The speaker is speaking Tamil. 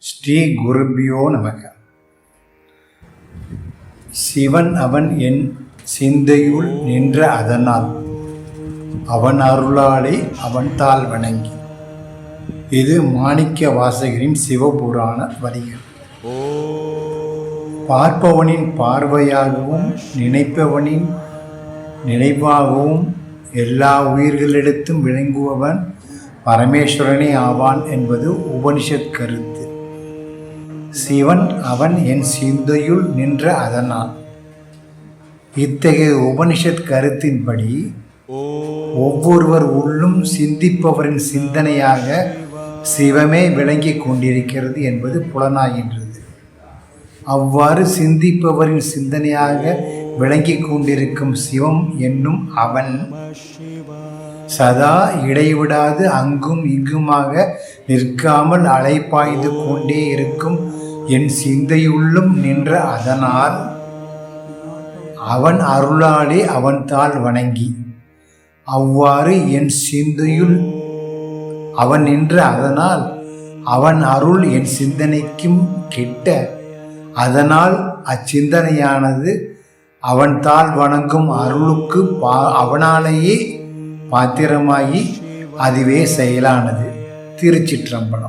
ஸ்ரீ குருபியோ நமக. சிவன் அவன் என் சிந்தையுள் நின்ற அதனால் அவன் அருளாலே அவன் தாள் வணங்கி. இது மாணிக்க வாசகரின் சிவபுராண வரிகள். பார்ப்பவனின் பார்வையாகவும் நினைப்பவனின் நினைவாகவும் எல்லா உயிர்களிடத்தும் விளங்குபவன் பரமேஸ்வரனே ஆவான் என்பது உபனிஷத் கருத்து. சிவன் அவன் என் சிந்தையுள் நின்ற அதனால். இத்தகைய உபனிஷத் கருத்தின்படி ஒவ்வொருவர் உள்ளும் சிந்திப்பவரின் சிந்தனையாக சிவமே விளங்கி கொண்டிருக்கிறது என்பது புலனாகின்றது. அவ்வாறு சிந்திப்பவரின் சிந்தனையாக விளங்கி கொண்டிருக்கும் சிவம் என்னும் அவன் சதா இடைவிடாது அங்கும் இங்குமாக நிற்காமல் அலைப்பாய்ந்து கொண்டே இருக்கும் என் சிந்தையுள்ளும் நின்ற அதனால் அவன் அருளாலே அவன் தாள் வணங்கி. அவ்வாறு என் சிந்தையுள் அவன் நின்ற அதனால் அவன் அருள் என் சிந்தனைக்கும் கிட்ட, அதனால் அச்சிந்தனையானது அவன் தாள் வணங்கும் அருளுக்கு அவனாலேயே பாத்திரமாகி அதுவே செயலானது. திருச்சிற்றம்பலம்.